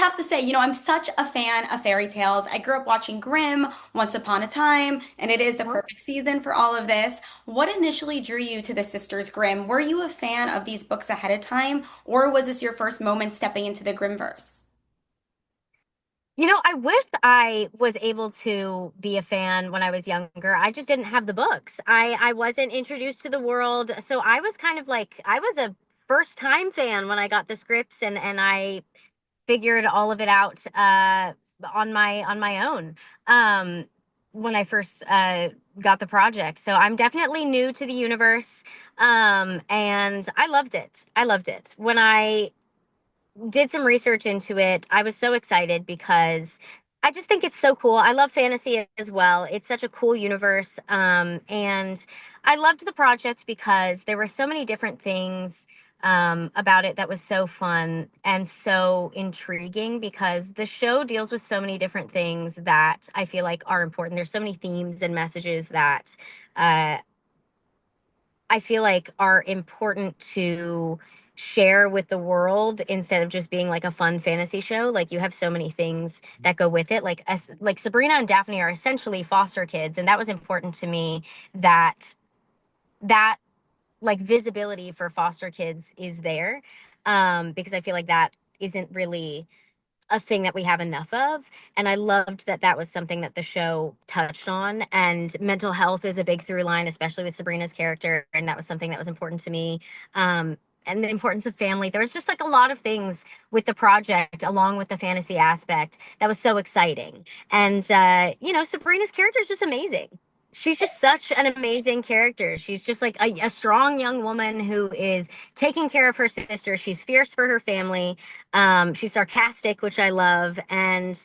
have to say, I'm such a fan of fairy tales. I grew up watching Grimm once upon a time, and it is the Well, perfect season for all of this. What initially drew you to the Sisters Grimm? Were you a fan of these books ahead of time, or was this your first moment stepping into the Grimmverse? I wish I was able to be a fan when I was younger. I just didn't have the books. I wasn't introduced to the world, so I was kind of like I was a first time fan when I got the scripts and I figured all of it out on my own when I first got the project. So I'm definitely new to the universe, and I loved it. I loved it when I did some research into it. I was so excited because I just think it's so cool. I love fantasy as well. It's such a cool universe. And I loved the project because there were so many different things about it that was so fun and so intriguing because the show deals with so many different things that I feel like are important. There's so many themes and messages that uh, I feel like are important to share with the world instead of just being like a fun fantasy show. Like you have so many things that go with it. Like Sabrina and Daphne are essentially foster kids, and that was important to me that that like visibility for foster kids is there, because I feel like that isn't really a thing that we have enough of. And I loved that that was something that the show touched on. And mental health is a big through line, especially with Sabrina's character. And that was something that was important to me. And the importance of family. There was just like a lot of things with the project, along with the fantasy aspect, that was so exciting. And, Sabrina's character is just amazing. She's just such an amazing character. She's just like a strong young woman who is taking care of her sister. She's fierce for her family. She's sarcastic, which I love. And,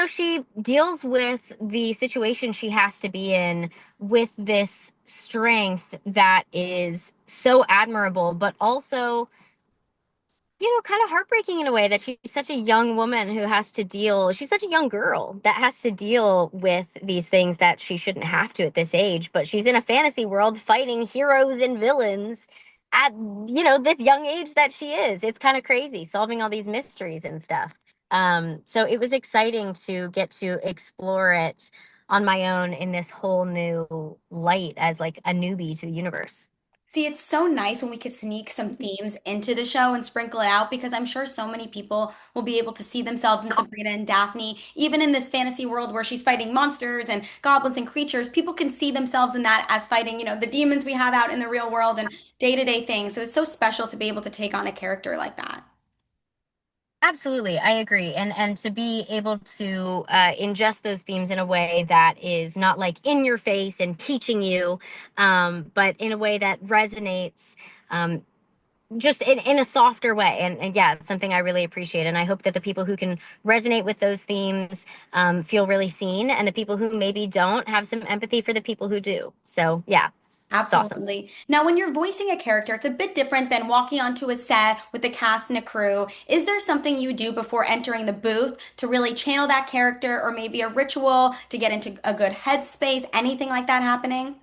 she deals with the situation she has to be in with this strength that is so admirable, but also, kind of heartbreaking in a way that she's such a young woman who has to deal, she's such a young girl that has to deal with these things that she shouldn't have to at this age, but she's in a fantasy world fighting heroes and villains at, this young age that she is. It's kind of crazy solving all these mysteries and stuff. So it was exciting to get to explore it on my own in this whole new light as like a newbie to the universe. See, it's so nice when we could sneak some themes into the show and sprinkle it out because I'm sure so many people will be able to see themselves in Sabrina and Daphne, even in this fantasy world where she's fighting monsters and goblins and creatures. People can see themselves in that as fighting, the demons we have out in the real world and day-to-day things. So it's so special to be able to take on a character like that. Absolutely, I agree. And to be able to ingest those themes in a way that is not like in your face and teaching you, but in a way that resonates, um, just in a softer way. And yeah, it's something I really appreciate. And I hope that the people who can resonate with those themes feel really seen, and the people who maybe don't have some empathy for the people who do. So yeah, it's awesome. Absolutely. Now, when you're voicing a character, it's a bit different than walking onto a set with the cast and a crew. Is there something you do before entering the booth to really channel that character, or maybe a ritual to get into a good headspace? Anything like that happening?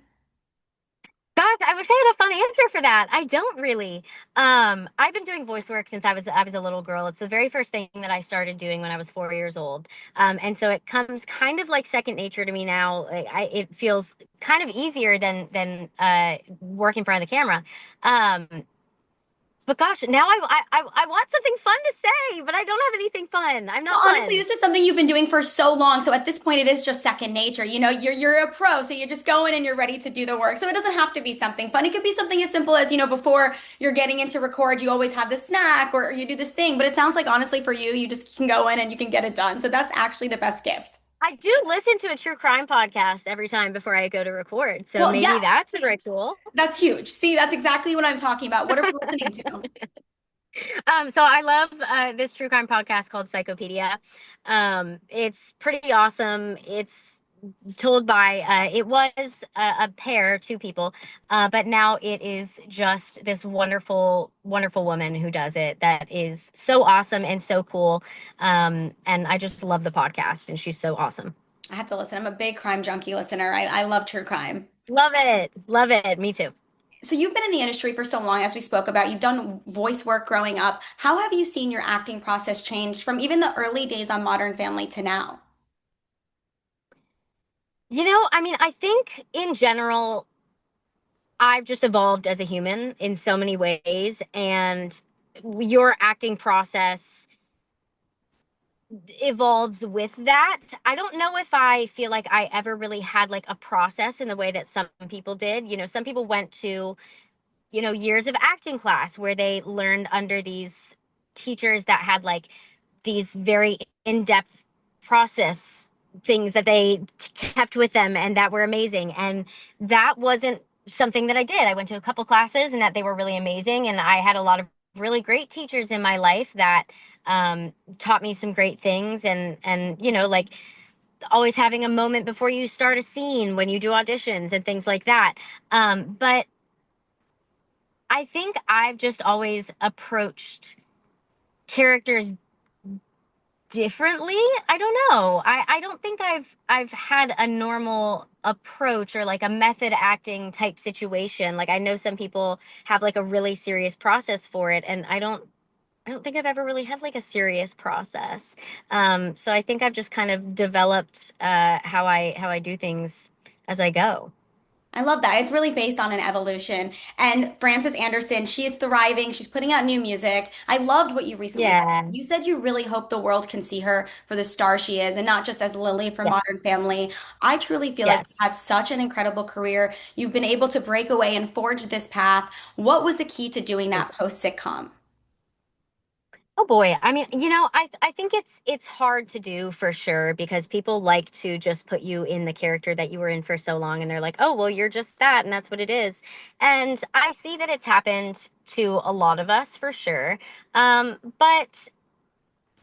Gosh, I wish I had a fun answer for that. I don't really. I've been doing voice work since I was a little girl. It's the very first thing that I started doing when I was 4 years old. And so it comes kind of like second nature to me now. It feels kind of easier than working in front of the camera. But gosh, now I want something fun to say, but I don't have anything fun. I'm Well, not honestly, fun. this is something you've been doing for so long. So at this point, it is just second nature. You're a pro, so you just go in and you're ready to do the work. So it doesn't have to be something fun. It could be something as simple as, before you're getting into record, you always have this snack or you do this thing. But it sounds like honestly for you, you just can go in and you can get it done. So that's actually the best gift. I do listen to a true crime podcast every time before I go to record, so Well, yeah, maybe that's a ritual. that's huge. See, that's exactly what I'm talking about. What are we listening to? So I love this true crime podcast called Psychopedia. It's pretty awesome. It's told by it was a pair, two people, but now it is just this wonderful, wonderful woman who does it. That is so awesome and so cool. And I just love the podcast, and she's so awesome. I have to listen. I'm a big crime junkie listener. I love true crime. Love it, love it. Me too. So you've been in the industry for so long, as we spoke about. You've done voice work growing up. How have you seen your acting process change from even the early days on Modern Family to now? I mean, I think in general, I've just evolved as a human in so many ways, and your acting process evolves with that. I don't know if I feel like I ever really had like a process in the way that some people did. Some people went to years of acting class where they learned under these teachers that had like these very in-depth process things that they kept with them and that were amazing. And that wasn't something that I did. I went to a couple classes and that they were really amazing. And I had a lot of really great teachers in my life that taught me some great things. And like always having a moment before you start a scene when you do auditions and things like that. But I think I've just always approached characters differently. I don't know. I don't think I've had a normal approach or like a method acting type situation. Like I know some people have like a really serious process for it, and I don't think I've ever really had like a serious process. So I think I've just kind of developed how I do things as I go. I love that. It's really based on an evolution. And Frances Anderson, she is thriving. She's putting out new music. I loved what you recently said. Yeah. You said you really hope the world can see her for the star she is and not just as Lily from Modern Yes. Family. I truly feel like you've Yes. had such an incredible career. You've been able to break away and forge this path. What was the key to doing that Thanks. post sitcom? Oh boy. I mean, I think it's hard to do for sure because people like to just put you in the character that you were in for so long and they're like, "Oh, well, you're just that and that's what it is." And I see that it's happened to a lot of us for sure. But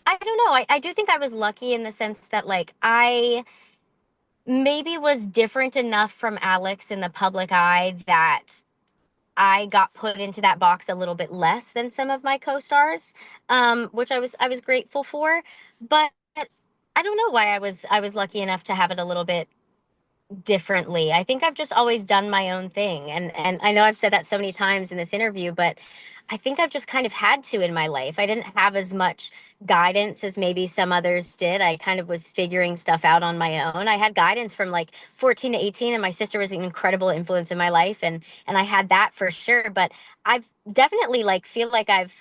I don't know. I do think I was lucky in the sense that like I maybe was different enough from Alex in the public eye that I got put into that box a little bit less than some of my co-stars, which I was grateful for. But I don't know why I was lucky enough to have it a little bit differently. I think I've just always done my own thing. And I know I've said that so many times in this interview, but I think I've just kind of had to in my life. I didn't have as much guidance as maybe some others did. I kind of was figuring stuff out on my own. I had guidance from like 14 to 18 and my sister was an incredible influence in my life and I had that for sure, but I've definitely like feel like I've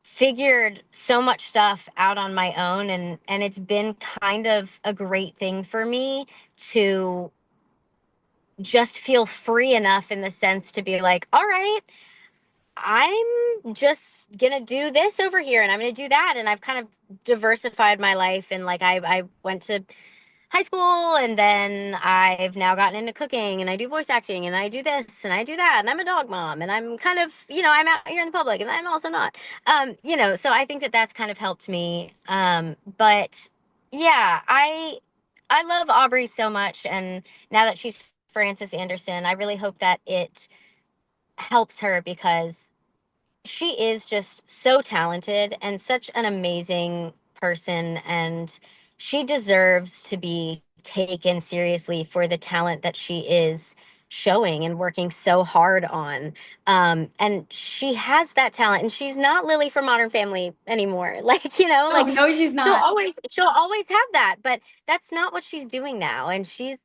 figured so much stuff out on my own and it's been kind of a great thing for me to just feel free enough in the sense to be like, all right, I'm just gonna do this over here and I'm gonna do that. And I've kind of diversified my life. And like I went to high school and then I've now gotten into cooking and I do voice acting and I do this and I do that and I'm a dog mom and I'm kind of, I'm out here in the public and I'm also not. So I think that that's kind of helped me. But yeah, I love Aubrey so much and now that she's Frances Anderson, I really hope that it helps her because she is just so talented and such an amazing person and she deserves to be taken seriously for the talent that she is showing and working so hard on and she has that talent and she's not Lily from Modern Family anymore like Oh, like no, she's she'll not. always she'll always have that but that's not what she's doing now and she's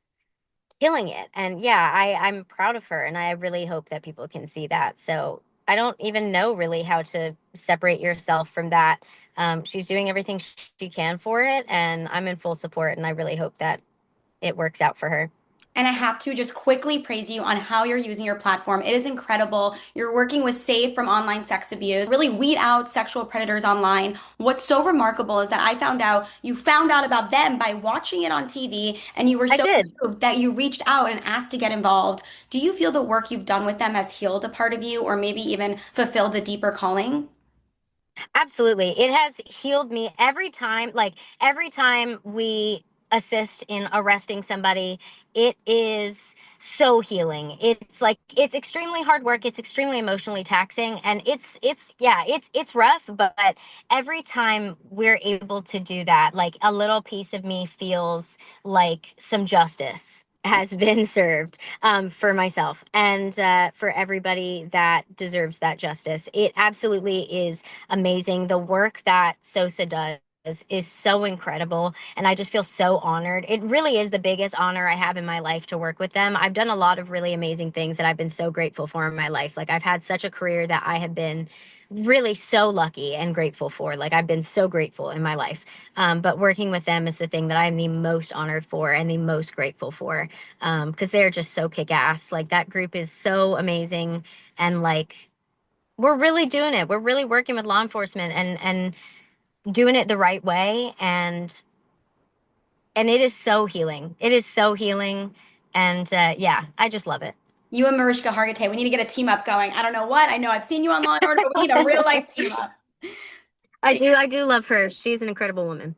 killing it. And yeah, I'm proud of her and I really hope that people can see that. So I don't even know really how to separate yourself from that. She's doing everything she can for it, and I'm in full support. And I really hope that it works out for her. And I have to just quickly praise you on how you're using your platform. It is incredible. You're working with Safe from online sex abuse, really weed out sexual predators online. What's so remarkable is that you found out about them by watching it on TV, and you were I so did. moved that you reached out and asked to get involved. Do you feel the work you've done with them has healed a part of you or maybe even fulfilled a deeper calling? Absolutely. It has healed me every time we assist in arresting somebody, it is so healing. It's like it's extremely hard work, it's extremely emotionally taxing and it's rough, but every time we're able to do that, like a little piece of me feels like some justice. has been served, for myself and for everybody that deserves that justice. It absolutely is amazing. The work that SOSA does is so incredible, and I just feel so honored. It really is the biggest honor I have in my life to work with them. I've done a lot of really amazing things that I've been so grateful for in my life. Like, I've had such a career that I have been really so lucky and grateful for. Like, I've been so grateful in my life. But working with them is the thing that I'm the most honored for and the most grateful for, because they're just so kick ass. Like, that group is so amazing, and like, we're really doing it. We're really working with law enforcement and doing it the right way, and it is so healing. It is so healing, and yeah, I just love it. You and Mariska Hargitay, we need to get a team up going. I don't know what. I know I've seen you on Law and Order, but we need a real life team up. I do love her. She's an incredible woman.